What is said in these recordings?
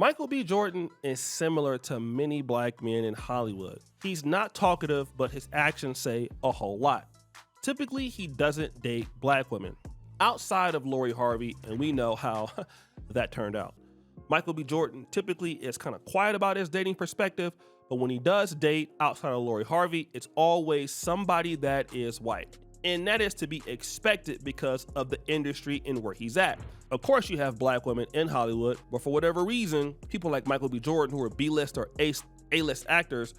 Michael B. Jordan is similar to many black men in Hollywood. He's not talkative, but his actions say a whole lot. Typically, he doesn't date black women, outside of Lori Harvey, and we know how that turned out. Michael B. Jordan typically is kind of quiet about his dating perspective, but when he does date outside of Lori Harvey, it's always somebody that is white. And that is to be expected because of the industry and where he's at. Of course, you have black women in Hollywood, but for whatever reason, people like Michael B. Jordan, who are B-list or A-list actors,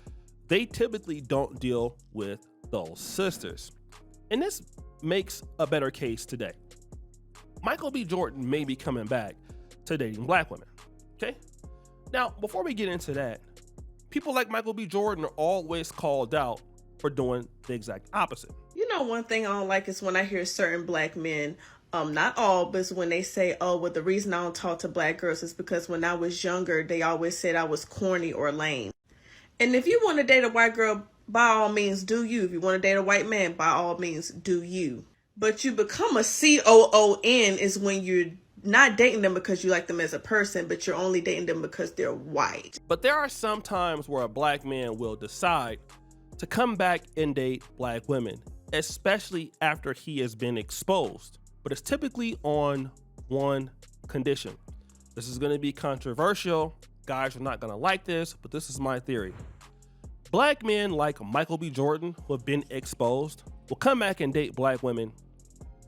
they typically don't deal with those sisters. And this makes a better case today. Michael B. Jordan may be coming back to dating black women, okay? Now, before we get into that, people like Michael B. Jordan are always called out for doing the exact opposite. You know, one thing I don't like is when I hear certain black men, not all, but it's when they say, oh, well, the reason I don't talk to black girls is because when I was younger, they always said I was corny or lame. And if you want to date a white girl, by all means, do you. If you want to date a white man, by all means, do you. But you become a COON is when you're not dating them because you like them as a person, but you're only dating them because they're white. But there are some times where a black man will decide to come back and date black women, especially after he has been exposed. But it's typically on one condition. This is going to be controversial. Guys are not going to like this, but this is my theory. Black men like Michael B. Jordan, who have been exposed, will come back and date black women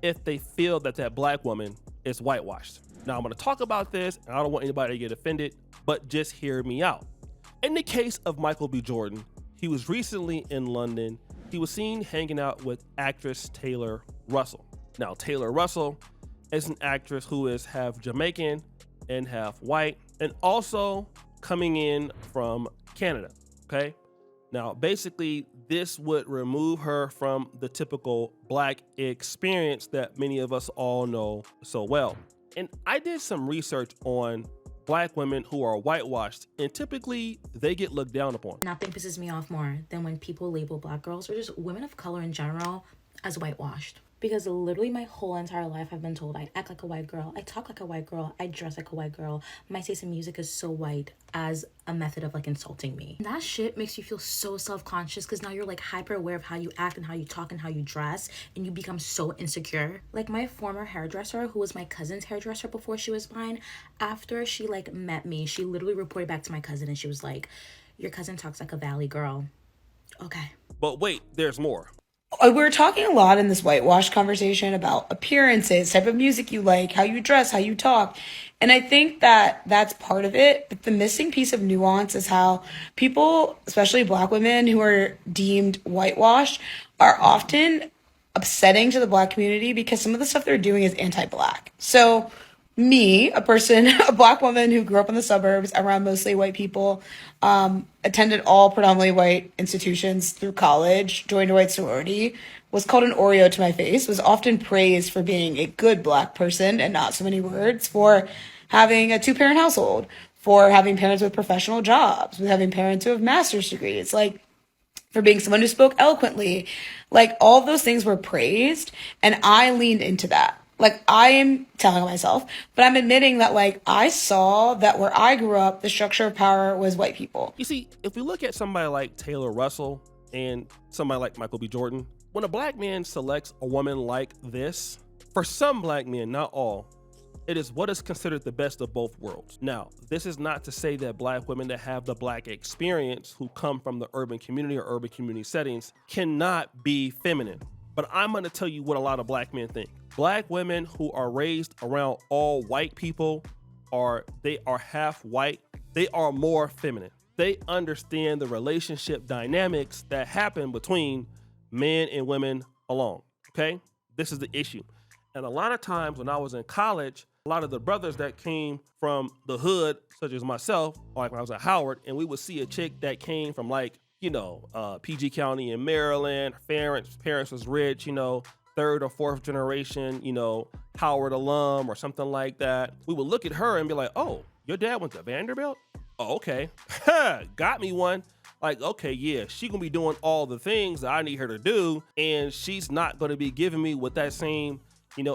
if they feel that that black woman is whitewashed. Now, I'm going to talk about this, and I don't want anybody to get offended, but just hear me out. In the case of Michael B. Jordan, he was recently in London. He was seen hanging out with actress Taylor Russell. Now, Taylor Russell is an actress who is half Jamaican and half white, and also coming in from Canada, okay? Now, basically, this would remove her from the typical black experience that many of us all know so well. And I did some research on black women who are whitewashed, and typically they get looked down upon. Nothing pisses me off more than when people label black girls or just women of color in general as whitewashed. Because literally my whole entire life I've been told I act like a white girl, I talk like a white girl, I dress like a white girl, my taste in music is so white as a method of like insulting me. And that shit makes you feel so self-conscious because now you're like hyper aware of how you act and how you talk and how you dress, and you become so insecure. Like my former hairdresser, who was my cousin's hairdresser before she was mine, after she like met me, she literally reported back to my cousin and she was like, your cousin talks like a valley girl. Okay. But wait, there's more. We're talking a lot in this whitewash conversation about appearances, type of music you like, how you dress, how you talk. And I think that that's part of it. But the missing piece of nuance is how people, especially black women who are deemed whitewashed, are often upsetting to the black community because some of the stuff they're doing is anti-black. So me, a person, a black woman who grew up in the suburbs around mostly white people, attended all predominantly white institutions through college, joined a white sorority, was called an Oreo to my face, was often praised for being a good black person and not so many words, for having a 2-parent household, for having parents with professional jobs, with having parents who have master's degrees, like for being someone who spoke eloquently. Like all of those things were praised, and I leaned into that. Like, I am telling myself, but I'm admitting that, like, I saw that where I grew up, the structure of power was white people. You see, if we look at somebody like Taylor Russell and somebody like Michael B. Jordan, when a black man selects a woman like this, for some black men, not all, it is what is considered the best of both worlds. Now, this is not to say that black women that have the black experience who come from the urban community or urban community settings cannot be feminine. But I'm going to tell you what a lot of black men think. Black women who are raised around all white people they are half white. They are more feminine. They understand the relationship dynamics that happen between men and women alone. Okay? This is the issue. And a lot of times when I was in college, a lot of the brothers that came from the hood, such as myself, like when I was at Howard, and we would see a chick that came from like, PG County in Maryland, her parents was rich, 3rd or 4th generation, Howard alum or something like that. We would look at her and be like, oh, your dad went to Vanderbilt? Oh, okay. Got me one. Like, okay, yeah, she gonna be doing all the things that I need her to do, and she's not gonna be giving me with that same,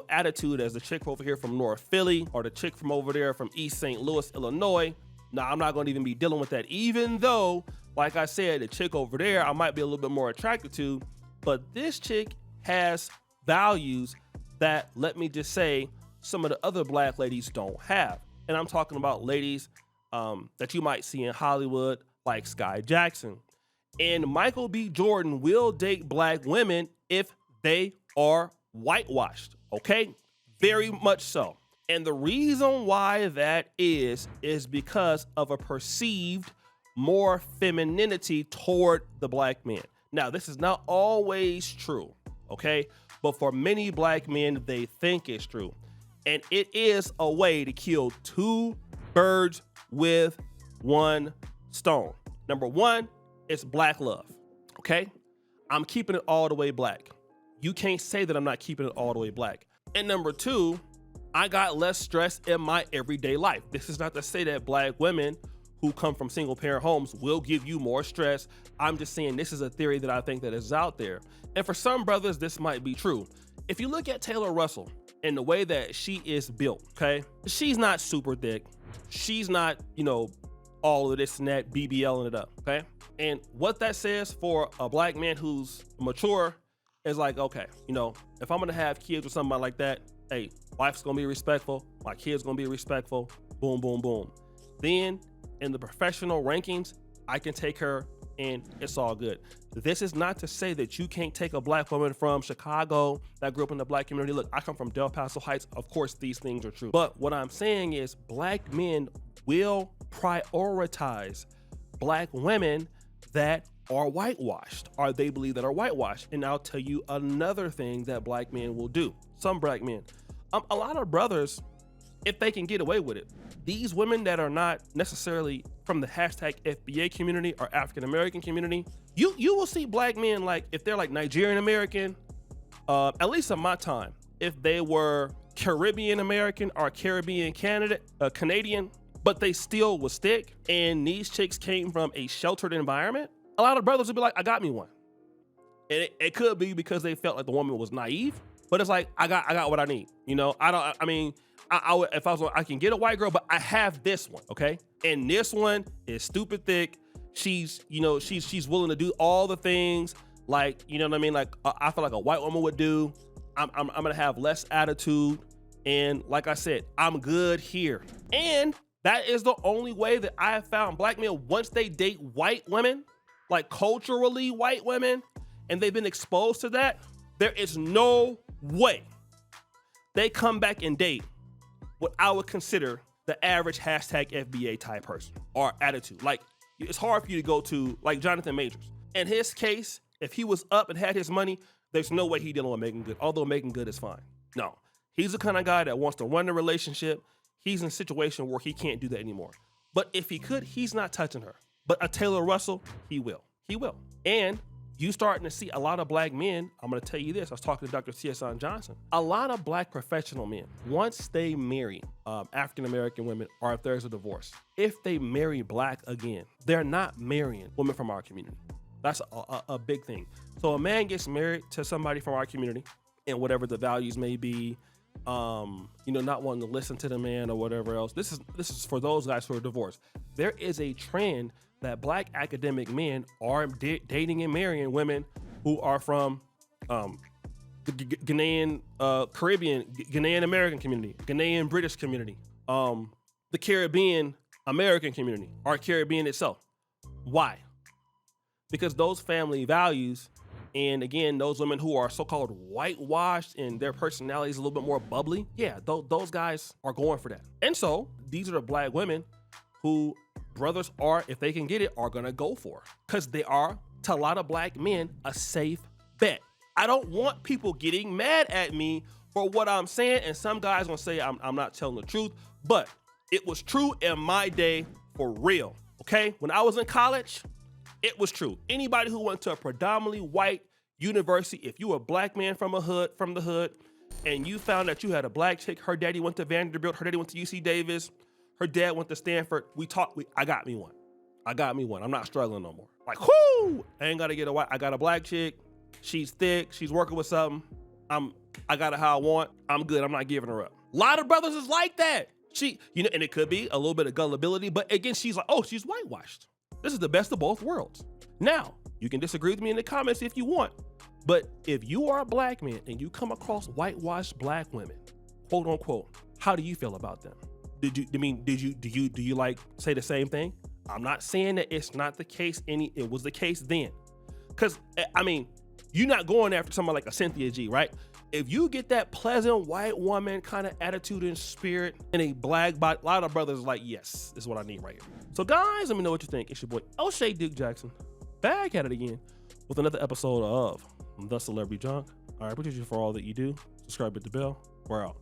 attitude as the chick over here from North Philly or the chick from over there from East St. Louis, Illinois. Now, I'm not going to even be dealing with that, even though, like I said, the chick over there, I might be a little bit more attracted to, but this chick has values that, let me just say, some of the other black ladies don't have. And I'm talking about ladies that you might see in Hollywood, like Sky Jackson. And Michael B. Jordan will date black women if they are whitewashed, okay? Very much so. And the reason why that is because of a perceived more femininity toward the black man. Now, this is not always true, okay? But for many black men, they think it's true. And it is a way to kill two birds with one stone. Number one, it's black love, okay? I'm keeping it all the way black. You can't say that I'm not keeping it all the way black. And number two, I got less stress in my everyday life. This is not to say that black women who come from single parent homes will give you more stress. I'm just saying this is a theory that I think that is out there. And for some brothers, this might be true. If you look at Taylor Russell and the way that she is built, okay? She's not super thick. She's not, all of this and that, BBLing it up, okay? And what that says for a black man who's mature is like, okay, if I'm gonna have kids with somebody like that, hey, wife's gonna be respectful, my kid's gonna be respectful, boom, boom, boom. Then in the professional rankings, I can take her and it's all good. This is not to say that you can't take a black woman from Chicago that grew up in the black community. Look, I come from Del Paso Heights. Of course, these things are true. But what I'm saying is black men will prioritize black women that are whitewashed, or they believe that are whitewashed. And I'll tell you another thing that black men will do. Some black men, a lot of brothers, if they can get away with it, these women that are not necessarily from the hashtag FBA community or African American community, you will see black men, like if they're like Nigerian American, at least in my time, if they were Caribbean American or Caribbean Canadian, but they still was thick, and these chicks came from a sheltered environment, a lot of brothers would be like, I got me one. And it could be because they felt like the woman was naive, but it's like, I got what I need. I can get a white girl, but I have this one, okay? And this one is stupid thick. She's willing to do all the things like, like I feel like a white woman would do. I'm gonna have less attitude. And like I said, I'm good here. And that is the only way that I have found black men, once they date white women, like culturally white women, and they've been exposed to that, there is no way they come back and date what I would consider the average hashtag FBA type person or attitude. Like, it's hard for you to go to like Jonathan Majors. In his case, if he was up and had his money, there's no way he dealing with Megan Good, although Megan Good is fine. No, he's the kind of guy that wants to run the relationship. He's in a situation where he can't do that anymore. But if he could, he's not touching her. But a Taylor Russell, he will. He will. And you starting to see a lot of black men, I'm gonna tell you this, I was talking to Dr. C.S. Johnson, a lot of black professional men, once they marry African-American women, or if there's a divorce, if they marry black again, they're not marrying women from our community. That's a big thing. So a man gets married to somebody from our community, and whatever the values may be, not wanting to listen to the man or whatever else. This is for those guys who are divorced. There is a trend that black academic men are dating and marrying women who are from the Ghanaian Caribbean, Ghanaian American community, Ghanaian British community, the Caribbean American community, or Caribbean itself. Why? Because those family values, and again, those women who are so-called whitewashed and their personality is a little bit more bubbly, yeah, those guys are going for that. And so these are the black women who brothers are, if they can get it, are gonna go for, because they are, to a lot of black men, a safe bet. I don't want people getting mad at me for what I'm saying, and some guys gonna say I'm not telling the truth, but it was true in my day for real, okay? When I was in college, it was true. Anybody who went to a predominantly white university, if you were a black man from the hood, and you found that you had a black chick, her daddy went to Vanderbilt, her daddy went to UC Davis, her dad went to Stanford, I got me one. I'm not struggling no more. Like, whoo! I ain't gotta get a white, I got a black chick, she's thick, she's working with something, I got it how I want, I'm good, I'm not giving her up. A lot of brothers is like that. She, and it could be a little bit of gullibility, but again, she's like, oh, she's whitewashed. This is the best of both worlds. Now, you can disagree with me in the comments if you want, but if you are a black man and you come across whitewashed black women, quote unquote, how do you feel about them? Do you like say the same thing? I'm not saying that it's not the case it was the case then. Cause I mean, you're not going after someone like a Cynthia G, right? If you get that pleasant white woman kind of attitude and spirit and a black body, a lot of brothers are like, yes, this is what I need right here. So guys, let me know what you think. It's your boy O'Shea Duke Jackson, back at it again with another episode of The Celebrity Junk. All right, appreciate you for all that you do. Subscribe, hit the bell. We're out.